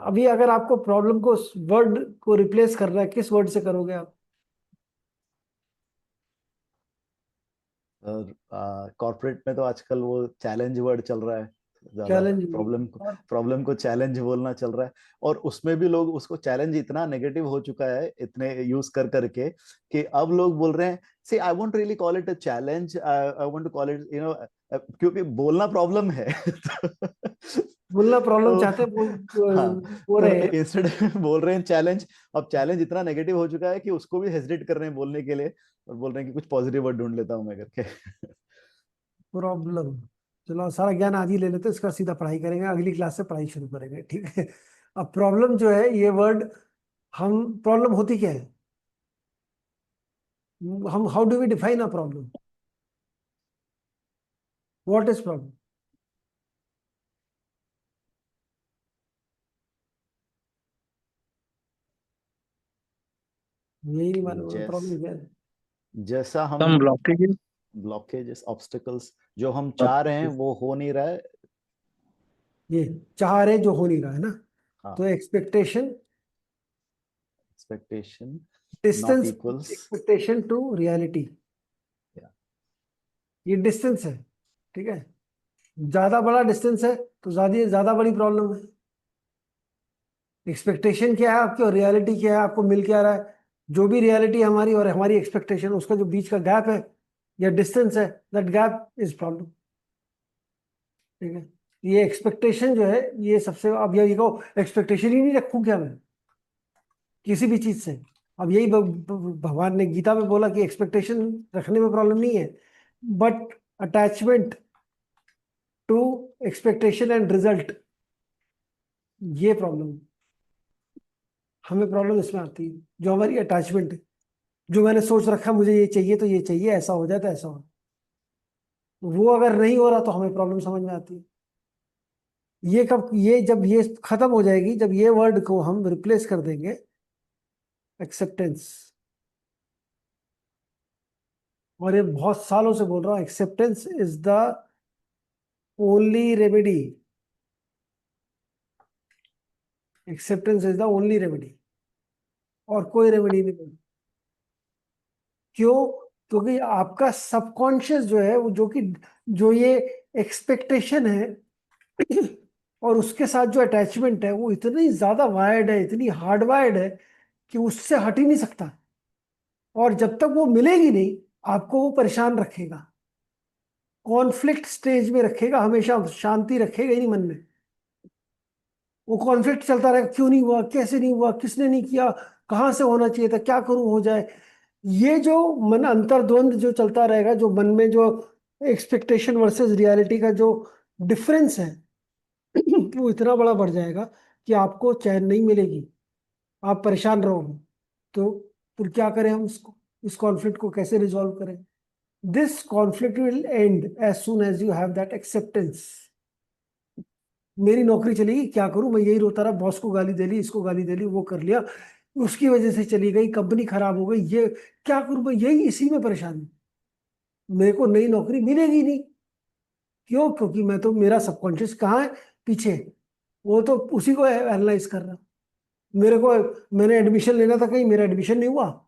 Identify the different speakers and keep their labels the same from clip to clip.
Speaker 1: अभी अगर आपको प्रॉब्लम को वर्ड को रिप्लेस करना है, किस वर्ड से करोगे आप?
Speaker 2: कॉर्पोरेट में तो आजकल वो चैलेंज वर्ड चल रहा है ज्यादा।
Speaker 1: चैलेंज। और
Speaker 2: प्रॉब्लम को चैलेंज बोलना चल रहा है। और उसमें भी लोग उसको चैलेंज इतना नेगेटिव हो चुका है इतने यूज कर करके कि अब लोग बोल रहे हैं see I won't really call it a challenge, I want to call it क्योंकि बोलना प्रॉब्लम है।
Speaker 1: बोलना प्रॉब्लम
Speaker 2: तो
Speaker 1: चाहते
Speaker 2: हाँ,
Speaker 1: हो
Speaker 2: तो
Speaker 1: रहे हैं।
Speaker 2: इंस्टेड बोल रहे हैं चैलेंज। अब चैलेंज इतना नेगेटिव हो चुका है कि उसको भी हेजिटेट कर रहे हैं बोलने के लिए, और बोल रहे हैं कि कुछ पॉजिटिव वर्ड ढूंढ लेता हूं मैं करके।
Speaker 1: प्रॉब्लम। चलो सारा ज्ञान आज ही ले लेते हैं, इसका सीधा पढ़ाई करेंगे, अगली क्लास से पढ़ाई शुरू करेंगे, ठीक है? अब प्रॉब्लम जो है ये वर्ड, हम प्रॉब्लम होती क्या है? हम how do we define a problem? What is problem? यही नहीं मालूम
Speaker 2: जैस
Speaker 1: प्रॉब्लम क्या है।
Speaker 2: जैसा हम
Speaker 3: some blockages.
Speaker 2: ब्लॉकेजेस ऑब्स्टिकल्स जो हम चाह रहे हैं वो हो नहीं रहा है।
Speaker 1: ये चाह रहे जो हो नहीं रहा है ना, तो
Speaker 2: हाँ,
Speaker 1: expectation,
Speaker 2: expectation not
Speaker 1: distance,
Speaker 2: equals.
Speaker 1: Expectation to reality, ये डिस्टेंस है, ठीक है? ज्यादा बड़ा डिस्टेंस है तो ज्यादा ज्यादा बड़ी प्रॉब्लम है। एक्सपेक्टेशन क्या है आपकी और रियलिटी क्या है, आपको मिल क्या रहा है? जो भी रियलिटी हमारी और हमारी एक्सपेक्टेशन, उसका जो बीच का गैप है या डिस्टेंस है, दैट गैप इज प्रॉब्लम, ठीक है? ये एक्सपेक्टेशन जो है, ये सबसे, अब ये कहो एक्सपेक्टेशन ही नहीं रखूं क्या मैं किसी भी चीज से? अब यही भगवान ने गीता में बोला कि एक्सपेक्टेशन रखने में प्रॉब्लम नहीं है, but attachment to expectation and result, ये प्रॉब्लम, हमें प्रॉब्लम इसमें आती है, जो हमारी अटैचमेंट है। जो मैंने सोच रखा मुझे ये चाहिए तो ये चाहिए, ऐसा हो जाए तो ऐसा हो, वो अगर नहीं हो रहा तो हमें प्रॉब्लम समझ में आती है। ये कब, ये जब ये खत्म हो जाएगी, जब ये वर्ड को हम रिप्लेस कर देंगे एक्सेप्टेंस। और ये बहुत सालों से बोल रहा हूँ, acceptance is the only remedy, acceptance is the only remedy, और कोई रेमेडी नहीं। क्यों? क्योंकि आपका सबकॉन्शियस जो है, वो जो ये एक्सपेक्टेशन है और उसके साथ जो अटैचमेंट है, वो इतनी ज्यादा वायर्ड है, इतनी हार्ड वायर्ड है कि उससे हट ही नहीं सकता। और जब तक वो मिलेगी नहीं, आपको वो परेशान रखेगा, कॉन्फ्लिक्ट स्टेज में रखेगा, हमेशा शांति रखेगा ही नहीं मन में। वो कॉन्फ्लिक्ट चलता रहेगा, क्यों नहीं हुआ, कैसे नहीं हुआ, किसने नहीं किया, कहाँ से होना चाहिए था, क्या करूं हो जाए। ये जो मन अंतर्द्वंद जो चलता रहेगा, जो मन में जो एक्सपेक्टेशन वर्सेस रियलिटी का जो डिफरेंस है, वो इतना बड़ा बढ़ जाएगा कि आपको चैन नहीं मिलेगी, आप परेशान रहोगे। तो फिर क्या करें हम इसको, इस कॉन्फ्लिक्ट को कैसे रिजॉल्व करें? This conflict will end as soon as you have that acceptance. मेरी नौकरी चलेगी, क्या करूं, मैं यही रोता रहा, बॉस को गाली दे ली, इसको गाली दे ली, वो कर लिया, उसकी वजह से चली गई, कंपनी खराब हो गई, ये क्या करूं मैं, यही इसी में परेशान हूं। मेरे को नई नौकरी मिलेगी नहीं। क्यों? क्योंकि मैं तो, मेरा सबकॉन्शियस कहाँ है, पीछे, वो तो उसी को एनालाइज कर रहा। मेरे को, मैंने एडमिशन लेना था कहीं, मेरा एडमिशन नहीं हुआ,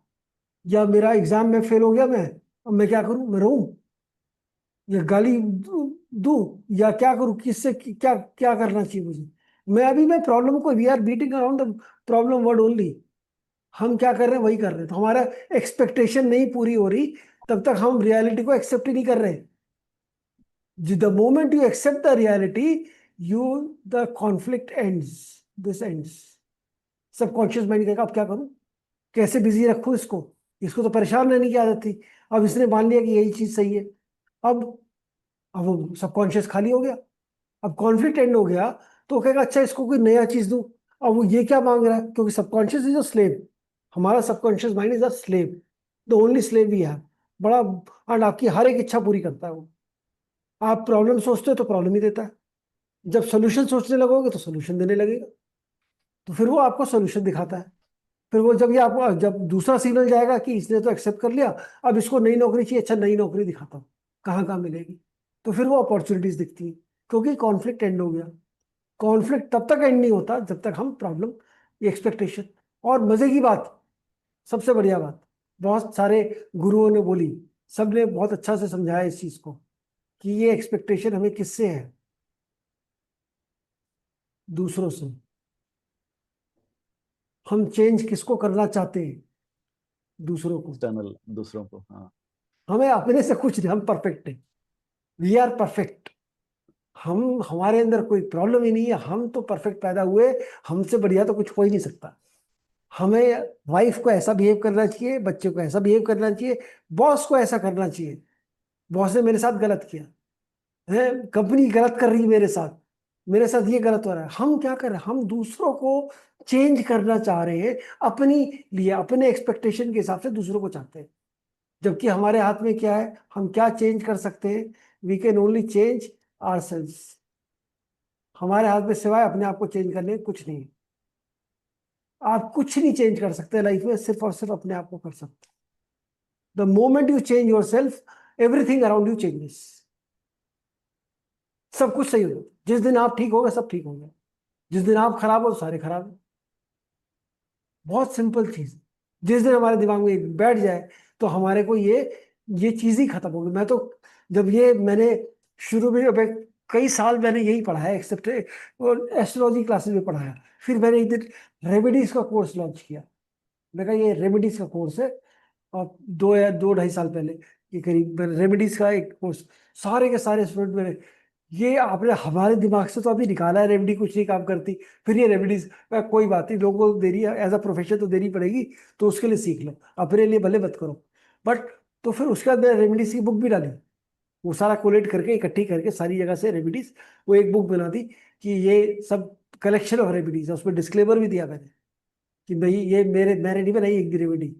Speaker 1: या मेरा एग्जाम में फेल हो गया मैं, अब मैं क्या करूं, मैं रहूं या गाली दूं या क्या करूं, किससे क्या क्या करना चाहिए मुझे? मैं प्रॉब्लम को, we are beating around the problem word only. हम क्या कर रहे हैं वही कर रहे हैं, तो हमारा एक्सपेक्टेशन नहीं पूरी हो रही, तब तक हम रियलिटी को एक्सेप्ट ही नहीं कर रहे। The moment you accept the reality, you, the conflict ends, this ends. Subconscious mind कहेगा अब क्या करूं, कैसे बिजी रखूं इसको, इसको तो परेशान रहने की आदत थी, अब इसने मान लिया कि यही चीज सही है। अब अब वो सबकॉन्शियस खाली हो गया, अब कॉन्फ्लिक्ट एंड हो गया, तो वो कहेगा अच्छा इसको कोई नया चीज दूं। अब वो ये क्या मांग रहा है, क्योंकि सबकॉन्शियस इज अ स्लेव, हमारा subconscious mind is a slave, the only slave we have. बड़ा, एंड आपकी हर एक इच्छा पूरी करता है वो। आप प्रॉब्लम सोचते हो तो प्रॉब्लम ही देता है, जब सोल्यूशन सोचने लगोगे तो सोल्यूशन देने लगेगा, तो फिर वो आपको सोल्यूशन दिखाता है। फिर वो जब, ये आपको जब दूसरा सिग्नल जाएगा कि इसने तो एक्सेप्ट कर लिया, अब इसको नई नौकरी चाहिए, अच्छा नई नौकरी दिखाता हूँ कहाँ कहाँ मिलेगी, तो फिर वो अपॉर्चुनिटीज दिखती है, क्योंकि कॉन्फ्लिक्ट एंड हो गया। कॉन्फ्लिक्ट तब तक एंड नहीं होता जब तक हम प्रॉब्लम, एक्सपेक्टेशन। और मजे की बात, सबसे बढ़िया बात, बहुत सारे गुरुओं ने बोली, सबने बहुत अच्छा से समझाया इस चीज को, कि ये एक्सपेक्टेशन हमें किससे है? दूसरों से। हम चेंज किसको करना चाहते हैं? दूसरों को।
Speaker 2: एक्सटर्नल, दूसरों को, हाँ।
Speaker 1: हमें अपने से कुछ नहीं, हम परफेक्ट हैं, वी आर परफेक्ट। हम, हमारे अंदर कोई प्रॉब्लम ही नहीं है, हम तो परफेक्ट पैदा हुए, हमसे बढ़िया तो कुछ हो ही नहीं सकता। हमें वाइफ को ऐसा बिहेव करना चाहिए, बच्चे को ऐसा बिहेव करना चाहिए, बॉस को ऐसा करना चाहिए। बॉस ने मेरे साथ गलत किया है, कंपनी गलत कर रही है मेरे साथ ये गलत हो रहा है, हम क्या कर रहे हैं? हम दूसरों को चेंज करना चाह रहे हैं, अपनी लिए, अपने एक्सपेक्टेशन के हिसाब से दूसरों को चाहते हैं। जबकि हमारे हाथ में क्या है? हम क्या चेंज कर सकते हैं? We can only change ourselves. हमारे हाथ में सिवाय अपने आप को चेंज करने के कुछ नहीं है। आप कुछ नहीं चेंज कर सकते लाइफ में, सिर्फ और सिर्फ अपने आप को कर सकते हैं। The moment you change your self, everything around you changes. सब कुछ सही होगा। जिस दिन आप ठीक होगा सब ठीक होगा, जिस दिन आप खराब हो तो सारे खराब हो। बहुत सिंपल चीज। जिस दिन हमारे दिमाग में एक बैठ जाए तो हमारे को ये चीज ही खत्म होगी। मैं तो, जब ये मैंने शुरू में, अब कई साल मैंने यही पढ़ा है, एक्सेप्ट और एस्ट्रोलॉजी क्लासेस में पढ़ाया। फिर मैंने एक दिन रेमेडीज का कोर्स लॉन्च किया। मैं कहा ये रेमेडीज का कोर्स है, और 2 या 2 ढाई साल पहले ये करीब रेमेडीज का एक कोर्स, सारे के सारे स्टूडेंट मेरे, ये आपने हमारे दिमाग से तो अभी निकाला है, रेमेडी कुछ नहीं काम करती, फिर ये रेमेडीज, कोई बात नहीं, लोगों को देरी है, एज अ प्रोफेशन तो देनी पड़ेगी, तो उसके लिए सीख लो, अपने लिए भले मत करो। बट, तो फिर उसके बाद मैंने रेमेडीज की बुक भी डाली, वो सारा कोलेट करके, इकट्ठी करके सारी जगह से रेमेडीज, वो एक बुक बना दी कि ये सब कलेक्शन ऑफ रेमेडीज है। उसमें डिस्क्लेमर भी दिया मैंने कि भाई ये मैंने नहीं बनाई एक भी रेमेडी,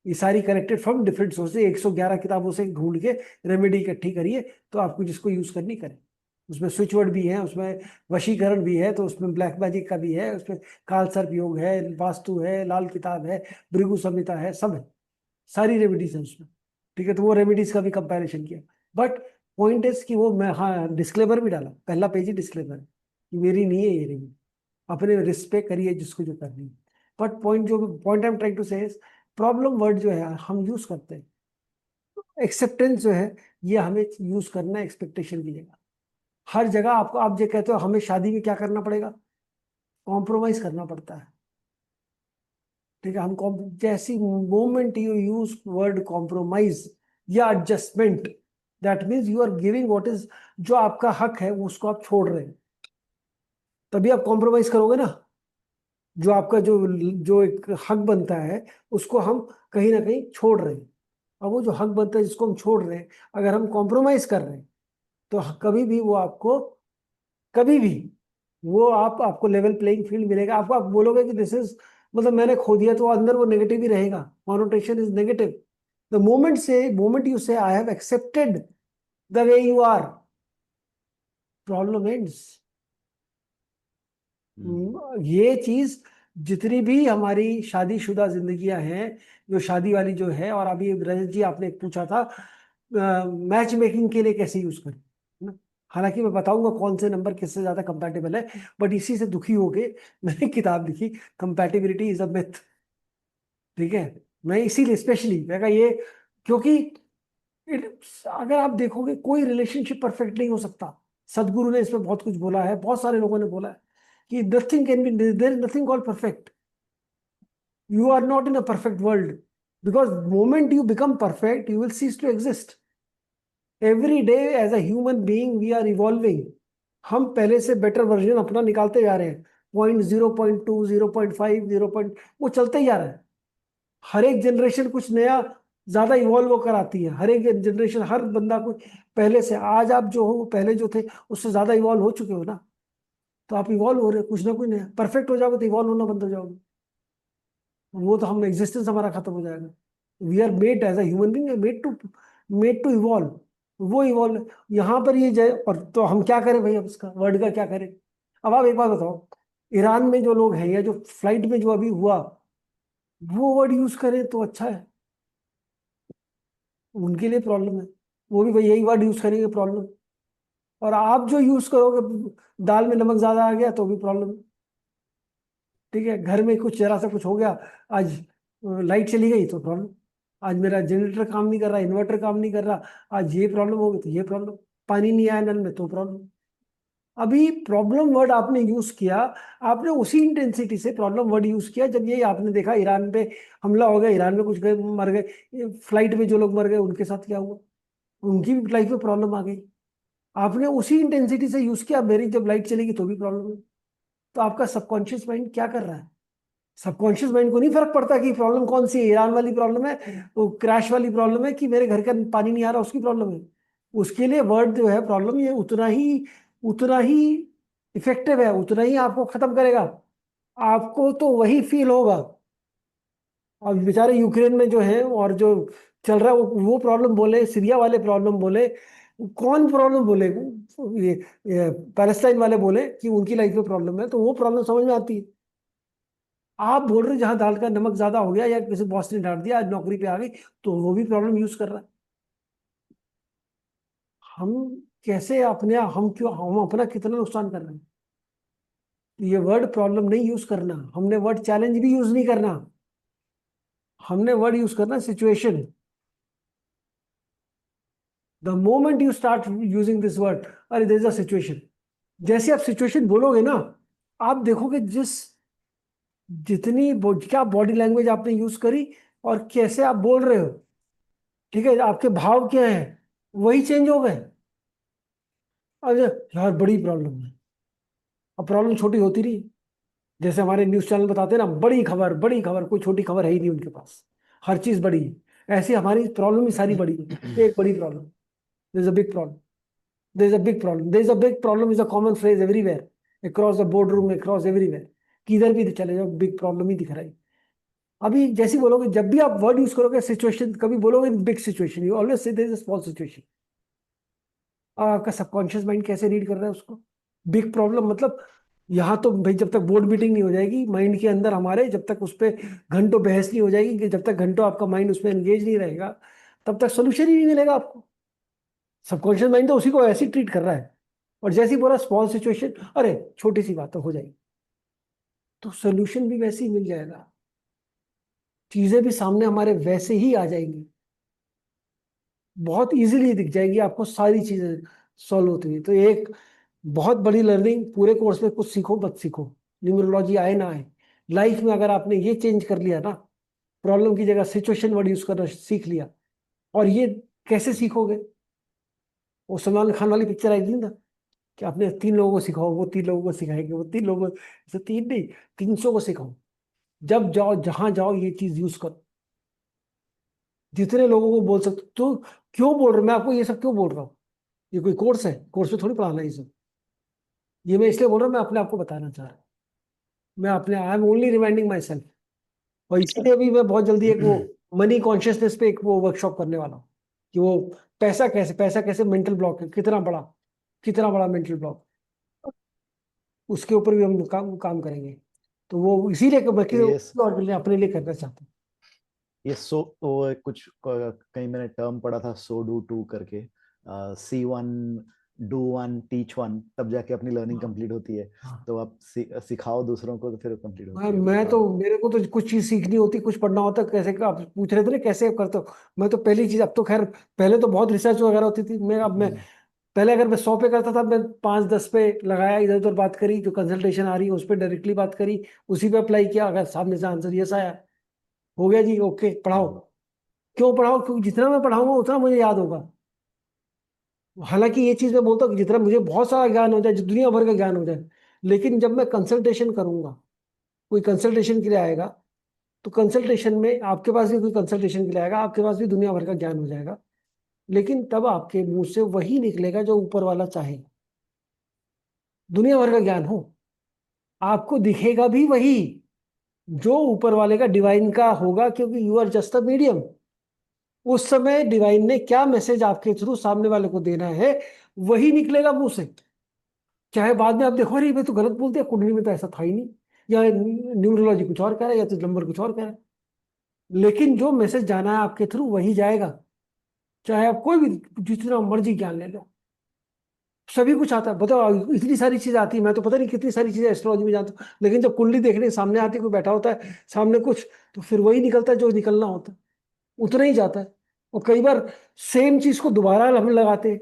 Speaker 1: ये सारी कलेक्टेड फ्रॉम डिफरेंट सोर्सेज, 111 किताबों से ढूंढ के रेमेडी इकट्ठी करिए, तो आपको जिसको यूज करनी करें। उसमें स्विच वर्ड भी है, उसमें वशीकरण भी है, तो उसमें ब्लैक मैजिक का भी है, उसमें काल सर्प योग है, वास्तु है, लाल किताब है, भृगु संहिता है, सब है, सारी रेमेडीज है उसमें। ठीक है, तो वो रेमेडीज का भी कंपैरिजन किया। बट पॉइंट इज कि वो, मैं, हाँ, डिस्क्लेमर भी डाला, पहला पेज ही डिस्क्लेमर है कि मेरी नहीं है ये रेमेडी, अपने रिस्क पे करिए जिसको जो करनी है। But point I am trying to say, problem word जो है हम यूज करते हैं, एक्सेप्टेंस जो है ये हमें यूज करना है एक्सपेक्टेशन की जगह। हर जगह आपको, आप जो कहते हो हमें शादी में क्या करना पड़ेगा? कॉम्प्रोमाइज करना पड़ता है। ठीक है, जैसी moment you use word compromise या adjustment, that means you are giving what is, जो आपका हक है उसको आप छोड़ रहे हैं, तभी आप कॉम्प्रोमाइज करोगे ना। जो आपका जो जो एक हक बनता है, उसको हम कहीं ना कहीं छोड़ रहे हैं। अब वो जो हक बनता है जिसको हम छोड़ रहे हैं, अगर हम कॉम्प्रोमाइज कर रहे हैं, तो कभी भी वो आपको, कभी भी वो आपको लेवल प्लेइंग फील्ड मिलेगा। आपको, आप बोलोगे कि दिस इज, मतलब मैंने खो दिया, तो अंदर वो नेगेटिव ही रहेगा, connotation is negative. The moment you say I have accepted the way you are, problem ends.
Speaker 2: Hmm.
Speaker 1: ये चीज, जितनी भी हमारी शादीशुदा जिंदगियां हैं, जो शादी वाली जो है, और अभी रजत जी आपने एक पूछा था मैच मेकिंग के लिए कैसे यूज करें, है ना? हालांकि मैं बताऊंगा कौन से नंबर किससे ज्यादा कंपैटिबल है, बट इसी से दुखी होके मैंने किताब लिखी, कंपैटिबिलिटी इज अ मिथ। ठीक है, मैं इसीलिए स्पेशली मैं कहा ये, क्योंकि अगर आप देखोगे कोई रिलेशनशिप परफेक्ट नहीं हो सकता। सदगुरु ने इसमें बहुत कुछ बोला है, बहुत सारे लोगों ने बोला है कि nothing can be, there is nothing called perfect. You are not in a perfect world, because moment you become perfect you will cease to exist. Every day as a human being we are evolving. हम पहले से better version अपना निकालते जा रहे हैं, 0.2, 0.5, 0. वो चलते ही जा रहा है। हर एक जनरेशन कुछ नया ज्यादा इवॉल्व होकर आती है, हर एक जनरेशन, हर बंदा को पहले से, आज आप जो हो पहले जो थे उससे ज्यादा इवॉल्व हो चुके हो ना, तो आप इवॉल्व हो रहे हो कुछ ना कुछ नया। परफेक्ट हो जाओगे तो इवॉल्व होना बंद हो जाओगे, वो तो हम, एग्जिस्टेंस हमारा खत्म हो जाएगा। We are made as a human being, made to evolve. वो इवॉल्व यहाँ पर ये जाए, और तो हम क्या करें भाई, अब इसका वर्ड का क्या करें? अब आप एक बात बताओ, ईरान में जो लोग हैं, या जो फ्लाइट में जो अभी हुआ, वो वर्ड यूज करें तो अच्छा है, उनके लिए प्रॉब्लम है। वो भी भाई यही वर्ड यूज करेंगे, प्रॉब्लम। और आप जो यूज करोगे, दाल में नमक ज्यादा आ गया तो भी प्रॉब्लम। ठीक है, घर में कुछ जरा सा कुछ हो गया, आज लाइट चली गई तो प्रॉब्लम, आज मेरा जनरेटर काम नहीं कर रहा, इन्वर्टर काम नहीं कर रहा, आज ये प्रॉब्लम हो गई तो ये प्रॉब्लम, पानी नहीं आया नल में तो प्रॉब्लम। अभी प्रॉब्लम वर्ड आपने यूज किया, आपने उसी इंटेंसिटी से प्रॉब्लम वर्ड यूज किया जब ये आपने देखा ईरान पे हमला हो गया, ईरान में कुछ गए मर गए, फ्लाइट में जो लोग मर गए उनके साथ क्या हुआ, उनकी भी लाइफ में प्रॉब्लम आ गई। आपने उसी इंटेंसिटी से यूज किया, मेरी जब लाइट चलेगी तो भी प्रॉब्लम है। तो आपका सबकॉन्शियस माइंड क्या कर रहा है? सबकॉन्शियस माइंड को नहीं फर्क पड़ता कि प्रॉब्लम कौन सी है, ईरान वाली प्रॉब्लम है, वो क्रैश वाली प्रॉब्लम है, कि मेरे घर का पानी नहीं आ रहा उसकी प्रॉब्लम है। उसके लिए वर्ड जो है प्रॉब्लम, ये उतना ही इफेक्टिव है, उतना ही आपको खत्म करेगा। आपको तो वही फील होगा। अब बेचारे यूक्रेन में जो है और जो चल रहा है वो प्रॉब्लम बोले, सीरिया वाले प्रॉब्लम बोले, कौन प्रॉब्लम बोले, ये पैलेस्टाइन वाले बोले कि उनकी लाइफ में प्रॉब्लम है, तो वो प्रॉब्लम समझ में आती है। आप बोल रहे हो जहां दाल का नमक ज्यादा हो गया या किसी बॉस ने डांट दिया, आज नौकरी पे आ गई, तो वो भी प्रॉब्लम यूज कर रहा है। हम कैसे अपने, हम अपना कितना नुकसान कर रहे हैं? तो ये वर्ड प्रॉब्लम नहीं यूज करना, हमने वर्ड चैलेंज भी यूज नहीं करना, हमने वर्ड यूज करना situation. The moment you start using this word, अरे देयर इज अ सिचुएशन, जैसे आप सिचुएशन बोलोगे ना, आप देखोगे क्या बॉडी लैंग्वेज आपने यूज करी और कैसे आप बोल रहे हो, ठीक है, आपके भाव क्या है, वही चेंज हो गए। अरे यार बड़ी प्रॉब्लम है, अब प्रॉब्लम छोटी होती रही, जैसे हमारे न्यूज चैनल बताते हैं ना, बड़ी खबर बड़ी खबर, कोई छोटी खबर है ही नहीं उनके पास, हर चीज बड़ी है। ऐसी हमारी प्रॉब्लम ही सारी बड़ी है, एक बड़ी problem, there is a big problem, there is a big problem, there is a big problem is a common phrase everywhere, across the board room, across everywhere, किधर भी चले जाओ बिग प्रॉब्लम ही दिख रहा है। अभी जैसे बोलोगे, जब भी आप वर्ड यूज करोगे सिचुएशन, कभी बोलोगे big situation, you always say there is a small situation. आपका सबकॉन्शियस माइंड कैसे रीड कर रहा है उसको? बिग प्रॉब्लम मतलब, यहाँ तो भाई जब तक बोर्ड मीटिंग नहीं हो जाएगी माइंड के अंदर हमारे, जब तक उस पर घंटों बहस नहीं हो जाएगी, कि जब तक घंटों आपका माइंड उसमें एंगेज नहीं रहेगा, तब तक सोल्यूशन ही नहीं मिलेगा आपको। सबकॉन्शियस माइंड तो उसी को ऐसे ही ट्रीट कर रहा है। और जैसे ही बोला स्मॉल सिचुएशन, अरे छोटी सी बात तो हो जाएगी, तो सोल्यूशन भी वैसे ही मिल जाएगा, चीजें भी सामने हमारे वैसे ही आ जाएंगी, बहुत इजीली दिख जाएगी आपको सारी चीजें सॉल्व होती हुई। तो एक बहुत बड़ी लर्निंग, पूरे कोर्स में कुछ सीखो मत सीखो, न्यूमरोलॉजी आए ना आए, लाइफ में अगर आपने ये चेंज कर लिया ना, प्रॉब्लम की जगह सिचुएशन वर्ड यूज करना सीख लिया। और ये कैसे सीखोगे? वो सलमान खान वाली पिक्चर आई थी ना, कि आपने 3 लोगों को सिखाओ, वो 3 लोगों को सिखाएंगे, वो 3 लोगों से, 3 नहीं, 300 को सिखाओ। जब जाओ जहां जाओ ये चीज यूज करो, जितने लोगों को बोल सकते तो। क्यों बोल रहा हूं मैं आपको ये सब, क्यों बोल रहा हूँ? ये कोई कोर्स है? कोर्स में थोड़ी पढ़ाना है ये सब। ये मैं इसलिए बोल रहा हूँ, मैं अपने आप को बताना चाह रहा हूँ, मैं अपने, I am only reminding my self. और इसलिए भी मैं बहुत जल्दी एक वो मनी कॉन्शियसनेस पे एक वो वर्कशॉप करने वाला हूँ, कि वो पैसा कैसे मेंटल ब्लॉक है, कितना बड़ा मेंटल ब्लॉक, उसके ऊपर भी हम काम करेंगे। तो वो इसीलिए कि मैं किसी
Speaker 2: ये
Speaker 1: और के लिए, अपने लिए करना चाहता हूँ।
Speaker 2: ये सो वो कुछ कहीं मैंने टर्म पढ़ा था, सो डू टू करके, see one, do one, teach one, तब जाके अपनी लर्निंग
Speaker 1: हाँ,
Speaker 2: कंप्लीट होती है।
Speaker 1: हाँ।
Speaker 2: तो आप सिखाओ दूसरों को तो फिर कंप्लीट
Speaker 1: मैं
Speaker 2: होती है।
Speaker 1: मैं तो,
Speaker 2: हाँ।
Speaker 1: मेरे को तो कुछ चीज सीखनी होती, कुछ पढ़ना होता, कैसे आप पूछ रहे थे ना कैसे करते हो, मैं तो पहली चीज, अब तो खैर, पहले तो बहुत रिसर्च वगैरह होती थी, मैं पहले अगर मैं 100 पे करता था, मैं 5-10 पे लगाया, इधर उधर बात करी, जो कंसल्टेशन आ रही है उस पर डायरेक्टली बात करी, उसी पे अप्लाई किया, अगर सामने से आंसर यस आया, हो गया जी, ओके पढ़ाओ।
Speaker 2: हम्म।
Speaker 1: क्यों पढ़ाओ? क्योंकि जितना मैं पढ़ाऊंगा उतना मुझे याद होगा। हालांकि ये चीज मैं बोलता हूँ कि जितना मुझे बहुत सारा ज्ञान हो जाए, जो दुनिया भर का ज्ञान हो जाए, लेकिन जब मैं कंसल्टेशन करूंगा, कोई कंसल्टेशन के लिए आएगा, तो कंसल्टेशन में आपके पास भी कोई कंसल्टेशन के लिए आएगा, आपके पास भी दुनिया भर का ज्ञान हो जाएगा, लेकिन तब आपके मुंह से वही निकलेगा जो ऊपर वाला चाहे, दुनिया भर का ज्ञान हो, आपको दिखेगा भी वही जो ऊपर वाले का, डिवाइन का होगा, क्योंकि you are just a medium. उस समय डिवाइन ने क्या मैसेज आपके थ्रू सामने वाले को देना है, वही निकलेगा मुंह से। चाहे बाद में आप देखो, अरे मैं तो गलत बोल दिया, कुंडली में तो ऐसा था ही नहीं, या न्यूमरोलॉजी कुछ और कह रहा है, या तो नंबर कुछ और कह रहा है, लेकिन जो मैसेज जाना है आपके थ्रू वही जाएगा, चाहे आप कोई भी जितना मर्जी ज्ञान ले लो। सभी कुछ आता है, बताओ इतनी सारी चीजें आती है, मैं तो पता नहीं कितनी सारी चीजें एस्ट्रोलॉजी में जानता हूँ, लेकिन जब कुंडली देखने सामने आती है, कोई बैठा होता है सामने कुछ, तो फिर वही निकलता है जो निकलना होता है, उतना ही जाता है। और कई बार सेम चीज को दोबारा हम लगाते हैं,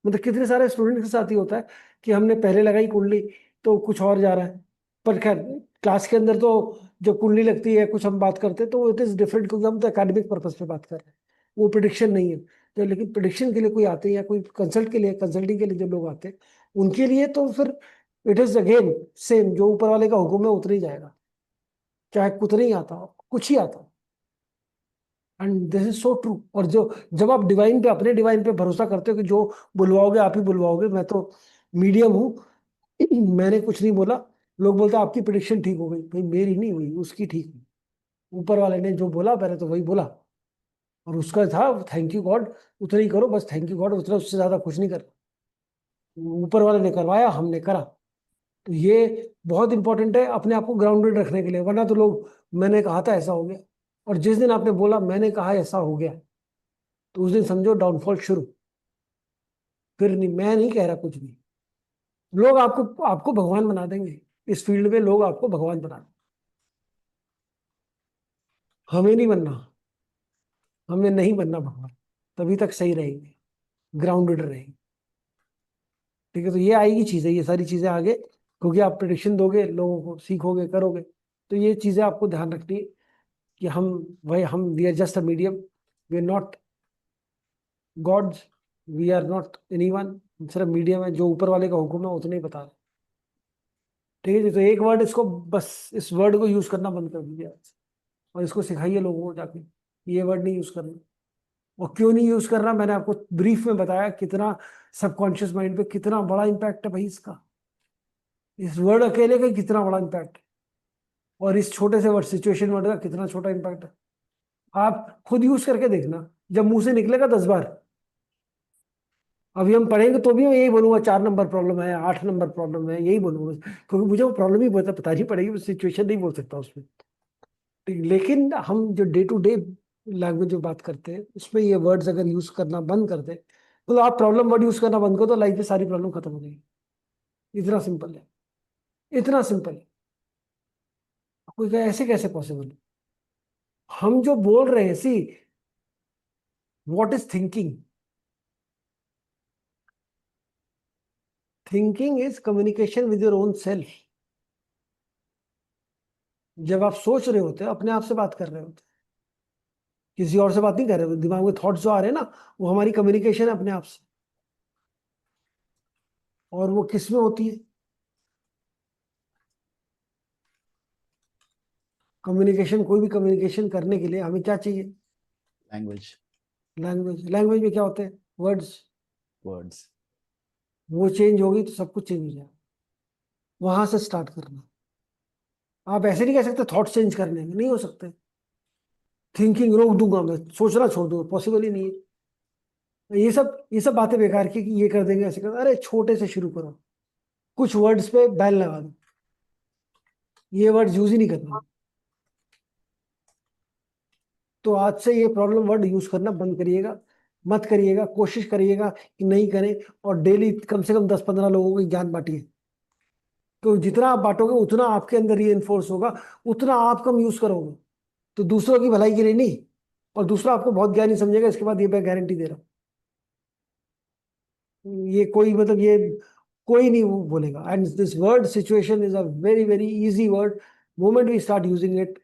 Speaker 1: मतलब कितने सारे स्टूडेंट के साथ ही होता है कि हमने पहले लगाई कुंडली तो कुछ और जा रहा है। पर खैर, क्लास के अंदर तो जब कुंडली लगती है कुछ हम बात करते हैं तो इट इज डिफरेंट, क्योंकि हम तो एकेडमिक पर्पज पे बात कर रहे हैं, वो प्रिडिक्शन नहीं है। तो लेकिन प्रिडिक्शन के लिए कोई आते हैं या कोई कंसल्ट के लिए, कंसल्टिंग के लिए जो लोग आते हैं, उनके लिए तो फिर इट इज अगेन सेम, जो ऊपर वाले का हुक्म है उतना ही जाएगा, चाहे कुछ नहीं आता हो, कुछ ही आता हो। And this is so true. और जो, जब आप डिवाइन पे, अपने डिवाइन पे भरोसा करते हो कि जो बुलवाओगे आप ही बुलवाओगे, मैं तो मीडियम हूँ, मैंने कुछ नहीं बोला, लोग बोलते हैं आपकी प्रिडिक्शन ठीक हो गई, भाई मेरी नहीं हुई, उसकी ठीक हुई। ऊपर वाले ने जो बोला मैंने तो वही बोला, और उसका था थैंक यू गॉड, उतना ही करो बस, थैंक यू गॉड, उतना, उससे ज्यादा कुछ नहीं कर। ऊपर वाले ने करवाया, हमने करा। तो ये बहुत इंपॉर्टेंट है अपने आप को ग्राउंडेड रखने के लिए, वरना तो लोग, मैंने कहा था ऐसा हो गया, और जिस दिन आपने बोला मैंने कहा ऐसा हो गया, तो उस दिन समझो डाउनफॉल शुरू। फिर नहीं, मैं नहीं कह रहा कुछ भी, लोग आपको आपको भगवान बना देंगे, इस फील्ड में लोग आपको भगवान बना देंगे। हमें नहीं बनना, हमें नहीं बनना भगवान, तभी तक सही रहेंगे, ग्राउंडेड रहेंगे। ठीक है, तो ये आएगी चीजें, ये सारी चीजें आगे, क्योंकि आप प्रिडिक्शन दोगे लोगों को, सीखोगे, करोगे, तो ये चीजें आपको ध्यान रखनी है कि हम, भाई हम, we are just a medium, we are not gods, we are not anyone, सिर्फ मीडियम है, जो ऊपर वाले का हुक्म है उतना ही बता रहे। ठीक है जी, तो एक वर्ड इसको, बस इस वर्ड को यूज करना बंद कर दीजिए आज, और इसको सिखाइए लोगों को जाके, ये वर्ड नहीं यूज करना। और क्यों नहीं यूज करना, मैंने आपको ब्रीफ में बताया कितना सबकॉन्शियस माइंड पे कितना बड़ा इम्पैक्ट है भाई इसका, इस वर्ड अकेले का कितना बड़ा इम्पैक्ट है, और इस छोटे से वर्ड, सिचुएशन वर्ड का कितना छोटा इम्पैक्ट है। आप खुद यूज करके देखना, जब मुंह से निकलेगा 10 बार, अभी हम पढ़ेंगे तो भी मैं यही बोलूंगा 4 नंबर प्रॉब्लम है, 8 नंबर प्रॉब्लम है, यही बोलूंगा बस, क्योंकि मुझे वो प्रॉब्लम ही पता नहीं पड़ेगी, सिचुएशन नहीं बोल सकता उसमें। ठीक, लेकिन हम जो डे टू डे लैंग्वेज में बात करते हैं उसमें ये वर्ड्स अगर यूज करना बंद कर दे, तो आप प्रॉब्लम वर्ड यूज करना बंद करो, तो लाइफ में सारी प्रॉब्लम खत्म हो जाएगी। इतना सिंपल है, इतना सिंपल है। कोई कहे ऐसे कैसे पॉसिबल है, हम जो बोल रहे हैं, see, what is thinking? Thinking is communication with your own self. जब आप सोच रहे होते हो अपने आप से बात कर रहे होते, किसी और से बात नहीं कर रहे हो, दिमाग में थॉट्स जो आ रहे हैं ना, वो हमारी कम्युनिकेशन है अपने आप से। और वो किस में होती है? कम्युनिकेशन, कोई भी कम्युनिकेशन करने के लिए हमें क्या चाहिए?
Speaker 2: Language,
Speaker 1: language. लैंग्वेज में क्या होते हैं? वर्ड्स।
Speaker 2: वर्ड्स।
Speaker 1: वो चेंज होगी तो सब कुछ चेंज हो जाएगा, वहां से स्टार्ट करना। आप ऐसे नहीं कह सकते थॉट चेंज करने में, नहीं हो सकते। थिंकिंग रोक दूंगा मैं, सोचना छोड़ दूंगा, पॉसिबल ही नहीं है। ये सब बातें बेकार की, कि ये कर देंगे ऐसे कर, अरे छोटे से शुरू करो, कुछ वर्ड्स पे बैन लगा दो, ये वर्ड यूज ही नहीं करना। तो आज से ये प्रॉब्लम वर्ड यूज करना बंद करिएगा, मत करिएगा, कोशिश करिएगा कि नहीं करें। और डेली कम से कम 10-15 लोगों को ज्ञान बांटिए, तो जितना आप बांटोगे उतना आपके अंदर ये इन्फोर्स होगा, उतना आप कम यूज करोगे, तो दूसरों की भलाई के लिए नहीं, और दूसरा आपको बहुत ज्ञानी समझेगा, इसके बाद ये मैं गारंटी दे रहा हूँ। ये कोई, मतलब ये कोई नहीं वो बोलेगा। And this word situation is a very very easy word, moment we start using it,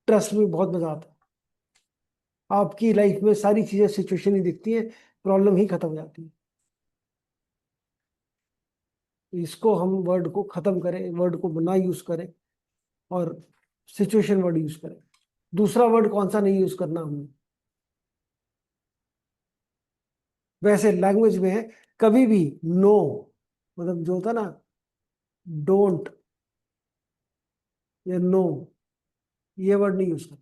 Speaker 1: trust में बहुत मजा आता है। आपकी लाइफ में सारी चीजें सिचुएशन ही दिखती है, प्रॉब्लम ही खत्म हो जाती है। तो इसको हम वर्ड को खत्म करें, वर्ड को ना यूज करें, और सिचुएशन वर्ड यूज करें। दूसरा वर्ड कौन सा नहीं यूज करना हमने? वैसे लैंग्वेज में है, कभी भी नो, मतलब जो होता है ना, डोंट या नो, ये वर्ड नहीं यूज करना।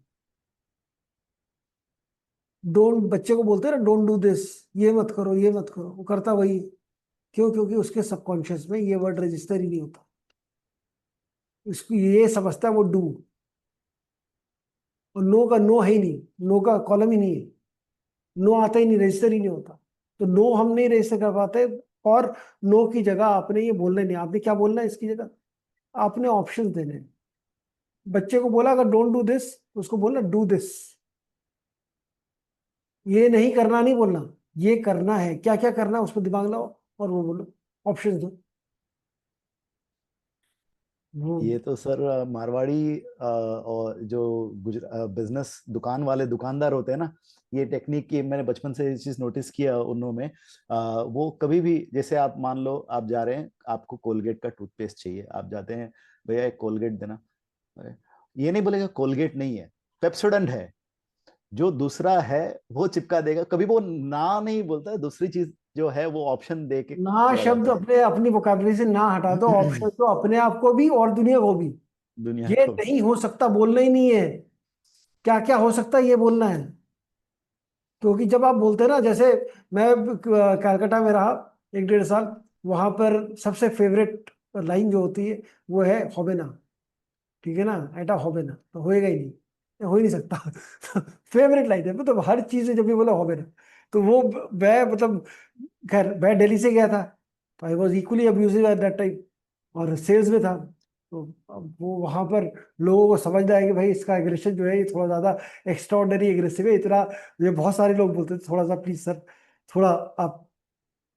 Speaker 1: डोंट, बच्चे को बोलते हैं ना, डोंट डू दिस, ये मत करो, ये मत करो, वो करता वही है। क्यों? क्योंकि उसके सबकॉन्शियस में ये वर्ड रजिस्टर ही नहीं होता, उसको ये समझता है वो डू, और नो का नो है ही नहीं, नो का कॉलम ही नहीं है, नो आता ही नहीं, रजिस्टर ही नहीं होता। तो नो हम नहीं रजिस्टर कर पाते, और नो की जगह आपने ये बोलना नहीं, आपने क्या बोलना है इसकी जगह, आपने ऑप्शंस देने हैं। बच्चे को बोला अगर डोंट डू दिस, उसको बोलना डू दिस। ये नहीं करना नहीं बोलना, ये करना है, क्या क्या करना है उस पर दिमाग लाओ और वो बोलो, ऑप्शन दो। वो
Speaker 2: ये तो सर मारवाड़ी और जो बिजनेस दुकान वाले दुकानदार होते हैं ना, ये टेक्निक की मैंने बचपन से ये चीज नोटिस किया उन्होंने में। वो कभी भी, जैसे आप मान लो आप जा रहे हैं, आपको कोलगेट का टूथपेस्ट चाहिए, आप जाते हैं, भैया एक कोलगेट देना। ये नहीं बोलेगा कोलगेट नहीं है, पेप्सोडेंट है। जो दूसरा है वो चिपका देगा, कभी वो ना नहीं बोलता, दूसरी चीज जो है वो ऑप्शन दे के
Speaker 1: ना
Speaker 2: चला
Speaker 1: शब्द
Speaker 2: जाता है।
Speaker 1: अपने अपनी वोकैबुलरी से ना हटा दो, ऑप्शन तो अपने आप को भी और दुनिया को भी।
Speaker 2: दुनिया
Speaker 1: ये
Speaker 2: को भी।
Speaker 1: नहीं हो सकता बोलना ही नहीं है, क्या क्या हो सकता है ये बोलना है। क्योंकि जब आप बोलते हैं ना, जैसे मैं कलकत्ता में रहा 1 1.5 साल, वहां पर सबसे फेवरेट लाइन जो होती है वो है होबे ना। ठीक है ना, एटा होबे ना, तो होएगा ही नहीं, ये हो ही नहीं सकता। फेवरेट लाइन है, मतलब हर चीज में जब भी बोला होबे ना, तो वो मैं मतलब, खैर मैं दिल्ली से गया था, तो I was equally abusive at that time, और सेल्स में था। तो अब वो वहां पर लोगों को समझना है कि भाई इसका एग्रेशन जो है ये थोड़ा ज्यादा एक्स्ट्रॉर्डनरी एग्रेसिव है इतना। ये बहुत सारे लोग बोलते थे थोड़ा सा प्लीज सर, थोड़ा आप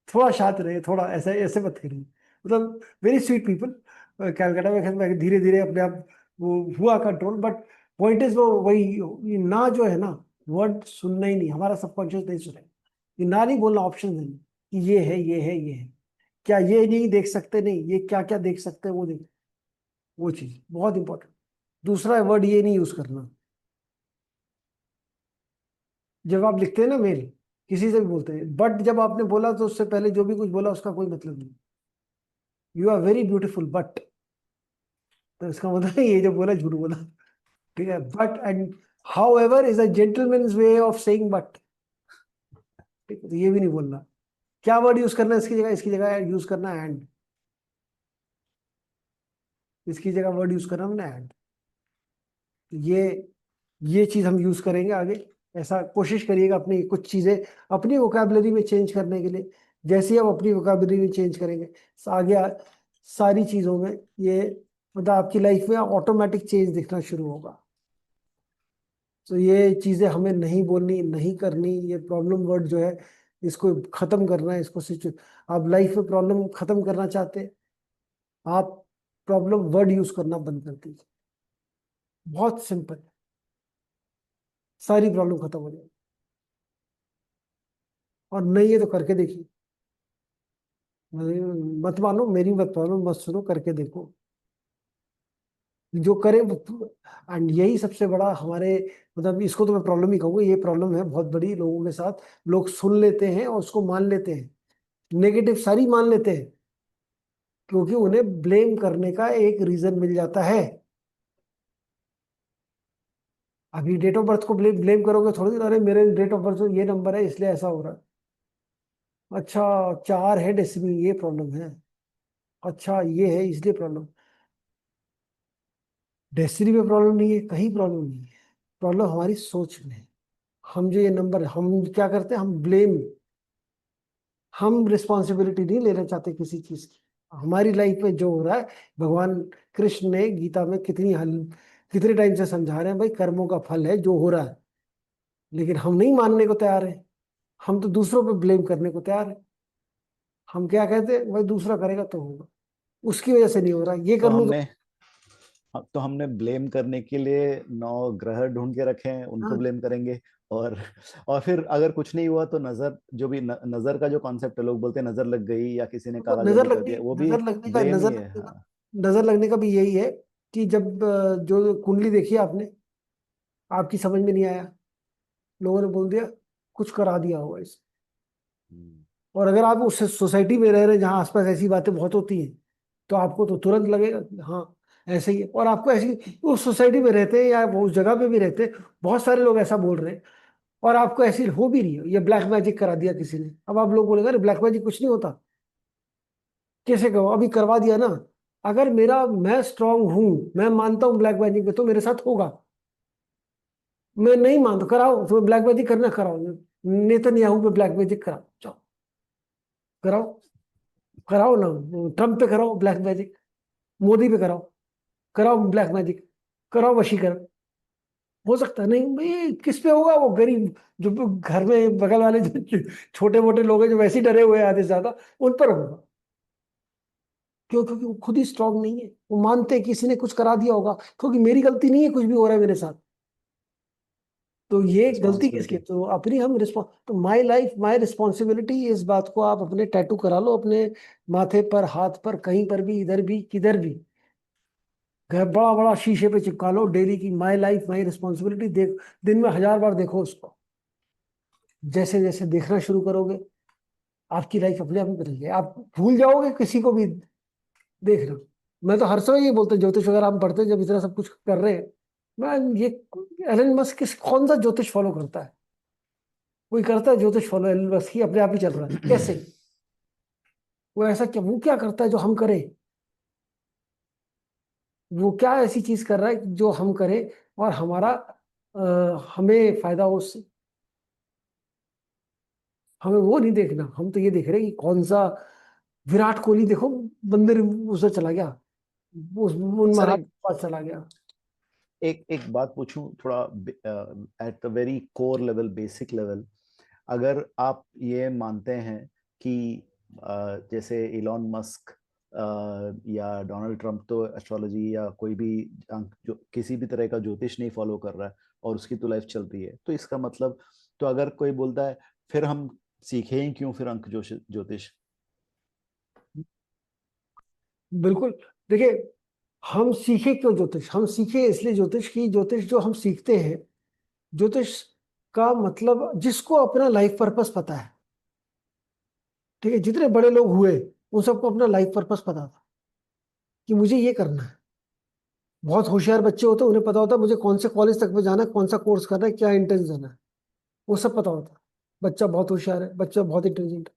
Speaker 1: थोड़ा शांत रहे, थोड़ा ऐसे ऐसे मत करिए, मतलब वेरी स्वीट पीपल कैलकाटा में। खैर मैं धीरे धीरे अपने आप वो हुआ कंट्रोल, बट पॉइंट इज वो वही, ये ना जो है ना, वर्ड सुनना ही नहीं, हमारा सबकॉन्शियस नहीं सुने। ये ना नहीं बोलना, ऑप्शन देना कि ये है ये है ये है, क्या ये नहीं देख सकते, नहीं ये क्या क्या देख सकते हैं वो देख, वो चीज बहुत इंपॉर्टेंट। दूसरा वर्ड ये नहीं यूज करना, जब आप लिखते हैं ना मेल, किसी से भी बोलते हैं, बट जब आपने बोला तो उससे पहले जो भी कुछ बोला उसका कोई मतलब नहीं। You are very beautiful but, तो इसका मतलब है ये जो बोला झूठ बोला। ठीक है, but and how ever is a gentleman's way of saying but. ठीक है, तो ये भी नहीं बोलना। क्या वर्ड यूज करना है इसकी जगह, इसकी जगह यूज करना एंड, इसकी जगह वर्ड यूज करना हमने एंड। ये चीज हम यूज करेंगे आगे। ऐसा कोशिश करिएगा अपनी कुछ चीजें अपनी वोकैबुलरी में चेंज करने के लिए। जैसे ही हम अपनी वोकैबुलरी में चेंज करेंगे, आगे सारी चीजों में ये, मतलब आपकी लाइफ में ऑटोमेटिक चेंज दिखना शुरू होगा। तो ये चीजें हमें नहीं बोलनी, नहीं करनी, ये प्रॉब्लम वर्ड जो है इसको खत्म करना है, इसको आप लाइफ में प्रॉब्लम खत्म करना चाहते हैं, आप प्रॉब्लम वर्ड यूज करना बंद कर दीजिए। बहुत सिंपल, सारी प्रॉब्लम खत्म हो जाएगी। और नहीं है तो करके देखिए, मत मानो मेरी, मत मानो, मत सुनो, करके देखो। जो करे एंड यही सबसे बड़ा हमारे, मतलब इसको तो मैं प्रॉब्लम ही कहूँगा, ये प्रॉब्लम है बहुत बड़ी लोगों के साथ। लोग सुन लेते हैं और उसको मान लेते हैं, नेगेटिव सारी मान लेते हैं, क्योंकि उन्हें ब्लेम करने का एक रीजन मिल जाता है। अभी डेट ऑफ बर्थ को ब्लेम ब्लेम करोगे थोड़ी, अरे मेरे डेट ऑफ बर्थ ये नंबर है इसलिए ऐसा हो रहा है। अच्छा, 4 है डेसिमल, ये प्रॉब्लम है। अच्छा ये है इसलिए प्रॉब्लम। डेस्टिनी में प्रॉब्लम नहीं है, कहीं प्रॉब्लम नहीं है, प्रॉब्लम हमारी सोच में है। हम जो ये नंबर, हम क्या करते हैं, हम ब्लेम, हम रिस्पॉन्सिबिलिटी नहीं लेना चाहते किसी चीज की। हमारी लाइफ में जो हो रहा है, भगवान कृष्ण ने गीता में कितने टाइम से समझा रहे हैं, भाई कर्मों का फल है जो हो रहा है, लेकिन हम नहीं मानने को तैयार है। हम तो दूसरों पे ब्लेम करने को तैयार है। हम क्या कहते हैं, भाई दूसरा करेगा तो होगा, उसकी वजह से नहीं हो रहा, ये
Speaker 2: तो
Speaker 1: कर लूँ तो।
Speaker 2: हमने ब्लेम करने के लिए 9 ग्रह ढूंढ के रखे हैं, उनको
Speaker 1: हाँ,
Speaker 2: ब्लेम करेंगे। और और फिर अगर कुछ नहीं हुआ तो नजर, जो भी नजर का जो कॉन्सेप्ट है, लोग बोलते हैं नजर लग गई या किसी ने
Speaker 1: तो
Speaker 2: काला जादू कर दिया, वो भी
Speaker 1: नजर लगने का
Speaker 2: ब्लेम ही है। हाँ।
Speaker 1: नजर लगने का भी यही है कि जब जो कुंडली देखी आपने, आपकी समझ में नहीं आया, लोगों ने बोल दिया कुछ करा दिया होगा इस।
Speaker 2: हम्म।
Speaker 1: और अगर आप उस सोसाइटी में रह रहे हैं जहाँ आसपास ऐसी बातें बहुत होती हैं, तो आपको तो तुरंत लगेगा कि हाँ ऐसे ही है। और आपको ऐसी, उस सोसाइटी में रहते हैं या वो उस जगह पे भी रहते हैं, बहुत सारे लोग ऐसा बोल रहे हैं, और आपको ऐसी हो भी रही है, ये ब्लैक मैजिक करा दिया किसी ने। अब आप लोग बोलेंगे अरे ब्लैक मैजिक कुछ नहीं होता, कैसे कहो, अभी करवा दिया ना। अगर मैं स्ट्रांग हूं, मैं मानता हूं ब्लैक मैजिक में, तो मेरे साथ होगा। मैं नहीं मानता, कराओ तो ब्लैक मैजिक करना, कराओ, नेतन्याहू पे ब्लैक मैजिक कराओ, जाओ कराओ। कराओ ना, ट्रम्प पे कराओ ब्लैक मैजिक, मोदी पे कराओ, कराओ ब्लैक मैजिक, कराओ वशीकरण। हो सकता है नहीं भाई, किस पे होगा? वो गरीब जो घर में बगल वाले जो छोटे मोटे लोग हैं जो वैसे ही डरे हुए हैं आधे से ज्यादा, उन पर होगा। क्यों? क्योंकि वो खुद ही स्ट्रांग नहीं है, वो मानते हैं किसी ने कुछ करा दिया होगा, क्योंकि मेरी गलती नहीं है कुछ भी हो रहा है मेरे साथ। तो ये गलती किसकी है?
Speaker 2: रिस्पॉन्सिबिलिटी।
Speaker 1: तो अपनी हम रिस्पॉन्स, तो माई लाइफ माई रिस्पॉन्सिबिलिटी, इस बात को आप अपने टैटू करा लो, अपने माथे पर, हाथ पर, कहीं पर भी, इधर भी, किधर भी, घर बड़ा बड़ा शीशे पे चिपका लो डेली की, माई लाइफ माई रिस्पॉन्सिबिलिटी। देख, दिन में 1000 बार देखो उसको। जैसे जैसे देखना शुरू करोगे, आपकी लाइफ अपने आप ही बदल जाएगी, आप भूल जाओगे किसी को भी देखना। मैं तो हर समय ये बोलता हूँ, ज्योतिष वगैरह हम पढ़ते हैं जब इतना सब कुछ कर रहे हैं, मैं ये, एलन मस्क किस कौन सा ज्योतिष फॉलो करता है? कोई करता है ज्योतिष फॉलो एलन मस्क की? अपने आप ही चल रहा है कैसे? वो ऐसा क्या, वो क्या करता है जो हम करें? वो क्या ऐसी चीज कर रहा है जो हम करें और हमारा हमें फायदा हो उससे? हमें वो नहीं देखना, हम तो ये देख रहे हैं कि कौन सा, विराट कोहली देखो, बंदर उसे चला गया, उस उन
Speaker 2: सर
Speaker 1: महाराज
Speaker 2: एक
Speaker 1: के पास चला गया।
Speaker 2: एक एक बात पूछूं थोड़ा, at the very core level, basic level, अगर आप ये मानते हैं कि जैसे इलॉन मस्क या डोनाल्ड ट्रंप तो एस्ट्रोलॉजी या कोई भी जो किसी भी तरह का ज्योतिष नहीं फॉलो कर रहा है और उसकी तो लाइफ चल रही है, तो इसका मतलब, तो अगर कोई बोलता है फिर हम सीखें ही क्यों फिर अंक ज्योतिष?
Speaker 1: बिल्कुल। देखिए, हम सीखे क्यों ज्योतिष? हम सीखे इसलिए ज्योतिष की, ज्योतिष जो हम सीखते हैं, ज्योतिष का मतलब जिसको अपना लाइफ पर्पस पता है, ठीक है, जितने बड़े लोग हुए उन सबको अपना लाइफ पर्पस पता था कि मुझे ये करना है। बहुत होशियार बच्चे होते हैं, उन्हें पता होता है मुझे कौन से कॉलेज तक में जाना है, कौन सा कोर्स करना है, क्या इंटेंशन है, वो सब पता होता है। बच्चा बहुत होशियार है, बच्चा बहुत इंटेलिजेंट है,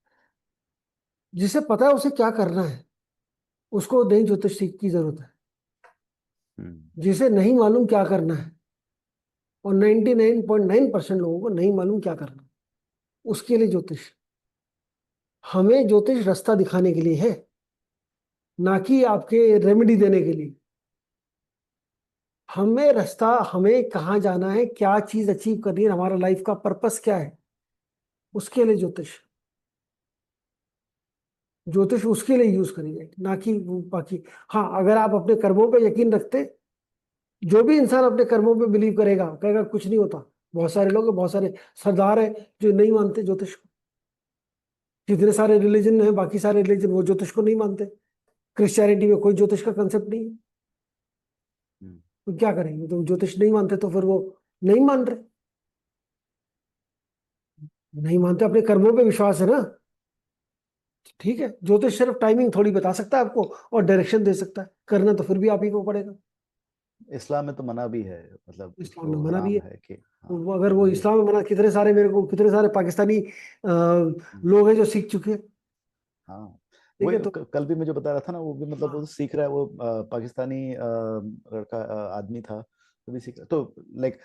Speaker 1: जिसे पता है उसे क्या करना है, उसको नहीं ज्योतिष सीख की जरूरत है।
Speaker 2: हम्म।
Speaker 1: जिसे नहीं मालूम क्या करना है, और 99.9% लोगों को नहीं मालूम क्या करना है, उसके लिए ज्योतिष। हमें ज्योतिष रास्ता दिखाने के लिए है, ना कि आपके रेमेडी देने के लिए। हमें रास्ता, हमें कहाँ जाना है, क्या चीज अचीव करनी है, हमारा लाइफ का पर्पस क्या है, उसके लिए ज्योतिष। ज्योतिष उसके लिए यूज करेंगे, ना कि वो बाकी। हाँ, अगर आप अपने कर्मों पे यकीन रखते, जो भी इंसान अपने कर्मों पे बिलीव करेगा, कहेगा कुछ नहीं होता। बहुत सारे लोग हैं, बहुत सारे सरदार हैं जो नहीं मानते ज्योतिष को। जितने सारे रिलीजन है, बाकी सारे रिलीजन, वो ज्योतिष को नहीं मानते। क्रिश्चियनिटी में कोई ज्योतिष का कंसेप्ट नहीं है।
Speaker 2: हम्म।
Speaker 1: तो क्या करेंगे? तो ज्योतिष नहीं मानते तो फिर वो नहीं मान रहे, नहीं मानते, अपने कर्मों पे विश्वास है ना। ठीक है, ज्योतिष सिर्फ टाइमिंग थोड़ी बता सकता है आपको, और डायरेक्शन दे सकता है, करना तो फिर भी आप ही को पड़ेगा।
Speaker 2: इस्लाम में तो मना भी है, मतलब
Speaker 1: इस्लाम में
Speaker 2: उसको
Speaker 1: मना भी है।
Speaker 2: हराम है कि, हाँ
Speaker 1: अगर वो
Speaker 2: मुझे,
Speaker 1: इस्लाम में मना, कितने सारे, मेरे को कितने सारे पाकिस्तानी लोग हैं जो सीख चुके हैं।
Speaker 2: हाँ
Speaker 1: ठीक
Speaker 2: वही
Speaker 1: है, तो
Speaker 2: कल भी मुझे बता रहा था ना, वो भी मतलब वो
Speaker 1: हाँ,
Speaker 2: सीख रहा है, वो पाकिस्तानी लड़का, आदमी था, वो भी सीख रहा, तो लाइक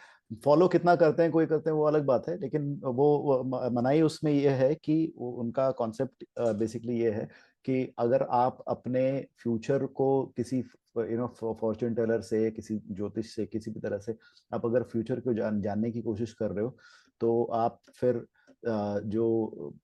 Speaker 2: फॉलो कितना करते हैं कोई करते हैं वो अलग बात है, लेकिन वो मनाही उसमें ये है कि उनका कॉन्सेप्ट बेसिकली ये है कि अगर आप अपने फ्यूचर को किसी फॉर्च्यून टेलर से, किसी ज्योतिष से, किसी भी तरह से आप अगर फ्यूचर को जानने की कोशिश कर रहे हो, तो आप फिर जो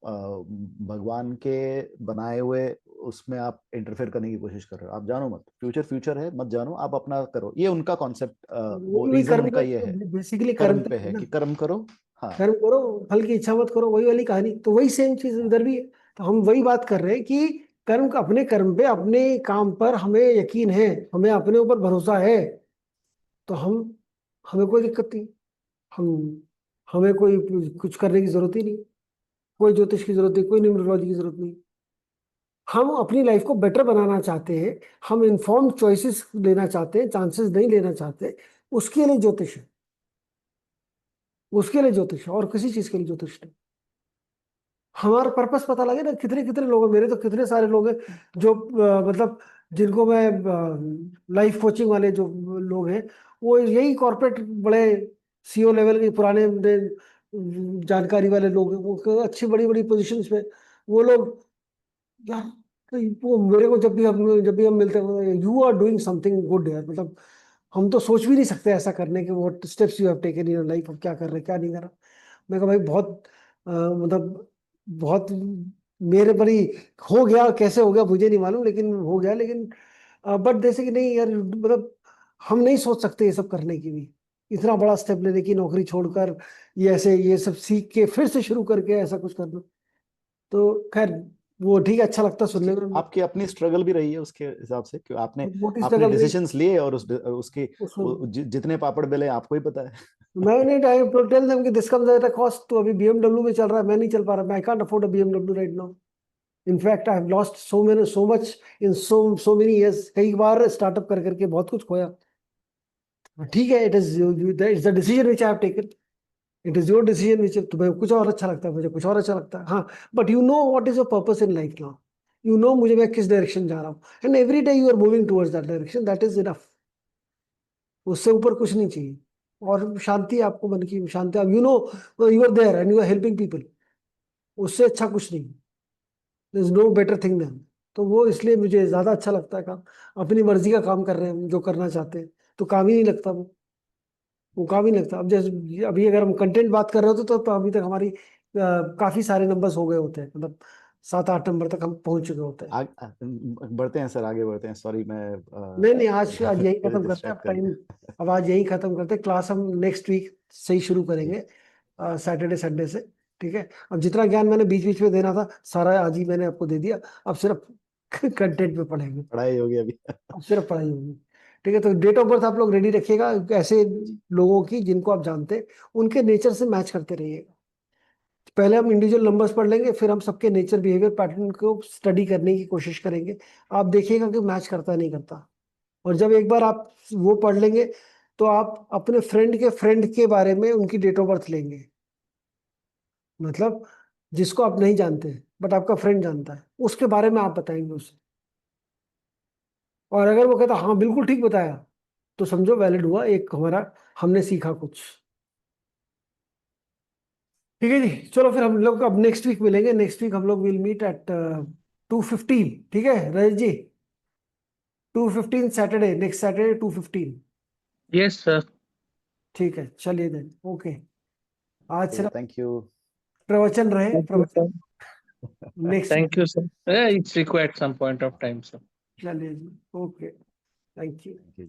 Speaker 2: भगवान के बनाए हुए उसमें आप इंटरफेयर करने की कोशिश कर रहे हो। आप जानो मत, फ्यूचर फ्यूचर है, मत जानो, आप अपना करो, ये उनका कॉन्सेप्ट, वो
Speaker 1: वही वही
Speaker 2: रीजन
Speaker 1: कर्म
Speaker 2: उनका ये है,
Speaker 1: बेसिकली कर्म
Speaker 2: कर्म
Speaker 1: पे
Speaker 2: पे
Speaker 1: है
Speaker 2: है
Speaker 1: ना।
Speaker 2: कि कर्म करो। हाँ।
Speaker 1: कर्म करो, फल की इच्छा मत करो, वही वाली कहानी, तो वही सेम चीज
Speaker 2: हाँ।
Speaker 1: उधर भी है। तो हम वही बात कर रहे हैं कि कर्म का, अपने कर्म पे, अपने काम पर हमें यकीन है, हमें अपने ऊपर भरोसा है, तो हम, हमें कोई दिक्कत नहीं। हम, हमें कोई कुछ करने की जरूरत ही नहीं, कोई ज्योतिष की जरूरत नहीं, कोई न्यूमरोलॉजी की जरूरत नहीं। हम अपनी लाइफ को बेटर बनाना चाहते हैं, हम इन्फॉर्म्ड चॉइसेस लेना चाहते हैं, चांसेस नहीं लेना चाहते, उसके लिए ज्योतिष है। उसके लिए ज्योतिष है, और किसी चीज के लिए ज्योतिष नहीं। हमारा पर्पस पता लगे ना। कितने कितने लोग हैं, मेरे तो कितने सारे लोग हैं जो मतलब, जिनको मैं, लाइफ कोचिंग वाले जो लोग हैं, वो यही कॉर्पोरेट बड़े सीईओ लेवल के पुराने जानकारी वाले लोग हैं, वो अच्छी बड़ी बड़ी पोजीशंस पे, वो लोग, यार तो वो मेरे को जब भी हम मिलते हैं, you are doing something good यार, मतलब हम तो सोच भी नहीं सकते ऐसा करने के, what steps you have taken in your life, अब क्या कर रहे क्या नहीं कर रहा। मैं कहा भाई बहुत मतलब बहुत मेरे पर ही हो गया, कैसे हो गया मुझे नहीं मालूम, लेकिन हो गया। लेकिन बट जैसे कि नहीं यार, मतलब हम नहीं सोच सकते ये सब करने की भी, इतना बड़ा स्टेप लेने की, नौकरी छोड़कर ये ऐसे ये सब सीख के फिर से शुरू करके ऐसा कुछ करना। तो खैर वो ठीक है, अच्छा लगता सुनने में।
Speaker 2: आपकी अपनी स्ट्रगल भी रही है उसके हिसाब से, क्यों आपने
Speaker 1: मोटी
Speaker 2: आपने
Speaker 1: स्ट्रगल रही
Speaker 2: डिसीजंस लिए, और उसके
Speaker 1: उसमें।
Speaker 2: जितने पापड़ बेले आपको ही पता है।
Speaker 1: मैंने टाइम तो टेल देम कि this comes at a cost, तो अभी BMW में चल रहा है, मैं नहीं चल पा रहा, I can't afford a BMW right now. In fact I have lost so much in so many years, कई बार स्टार्टअप कर करके बहुत कुछ खोया। ठीक है, it's the decision which I have taken, it is your decision which, तुम्हें कुछ और अच्छा लगता है, मुझे कुछ और अच्छा लगता है, हाँ। But you know what is your purpose in life now, you know मुझे मैं किस डायरेक्शन जा रहा हूँ, and every day you are moving towards that direction, that is enough. उससे ऊपर कुछ नहीं चाहिए। और शांति, आपको मन की शांति, you know you are there and you are helping people, उससे अच्छा कुछ नहीं, there is no better thing than. तो वो इसलिए मुझे ज्यादा अच्छा लगता है काम, अपनी मर्जी का काम कर रहे हैं जो करना चाहते हैं, तो काम ही नहीं लगता वो काम ही नहीं लगता। अब जैसे अभी अगर हम कंटेंट बात कर रहे होते तो अभी तक हमारी काफी सारे नंबर्स हो गए होते हैं, मतलब 7-8 नंबर तक हम पहुंच चुके होते हैं।
Speaker 2: बढ़ते हैं सर, आगे बढ़ते हैं, सॉरी मैं
Speaker 1: नहीं नहीं, आज आज यही खत्म करते हैं
Speaker 2: डिस्ट्रैक्ट
Speaker 1: अब
Speaker 2: कर
Speaker 1: टाइम।
Speaker 2: दिया।
Speaker 1: अब आज यही खत्म करते हैं, क्लास हम नेक्स्ट वीक से ही शुरू
Speaker 2: जी।
Speaker 1: करेंगे, सैटरडे संडे से। ठीक है, अब जितना ज्ञान मैंने बीच बीच में देना था सारा आज ही मैंने आपको दे दिया, अब सिर्फ कंटेंट पे पढ़ेंगे,
Speaker 2: पढ़ाई होगी अभी।
Speaker 1: अब सिर्फ पढ़ाई होगी। ठीक है, तो डेट ऑफ बर्थ आप लोग रेडी रखिएगा, ऐसे
Speaker 2: जी।
Speaker 1: लोगों की जिनको आप जानते हैं उनके नेचर से मैच करते रहिएगा। पहले हम इंडिविजुअल नंबर्स पढ़ लेंगे, फिर हम सबके नेचर बिहेवियर पैटर्न को स्टडी करने की कोशिश करेंगे। आप देखिएगा कि मैच करता नहीं करता। और जब एक बार आप वो पढ़ लेंगे, तो आप अपने फ्रेंड के बारे में उनकी डेट ऑफ बर्थ लेंगे, मतलब जिसको आप नहीं जानते बट आपका फ्रेंड जानता है, उसके बारे में आप बताएंगे उसे। और अगर वो कहता हाँ बिल्कुल ठीक बताया, तो समझो वैलिड हुआ, एक हमारा हमने सीखा कुछ। ठीक है जी, चलो फिर हम लोग अब नेक्स्ट वीक मिलेंगे, नेक्स्ट वीक हम लोग विल मीट एट 2:15। ठीक है रजत जी, 2:15 Saturday, next Saturday 2:15।
Speaker 3: Yes, sir.
Speaker 1: ठीक है, चलिए देन, ओके। आज सिर्फ
Speaker 2: थैंक यू।
Speaker 1: प्रवचन रहे,
Speaker 3: Thank you,
Speaker 1: प्रवचन
Speaker 3: sir.
Speaker 1: Next week.
Speaker 3: Thank you, sir. Yeah, it's required some point of time, sir.
Speaker 1: चलिए जी, ओके, थैंक यू।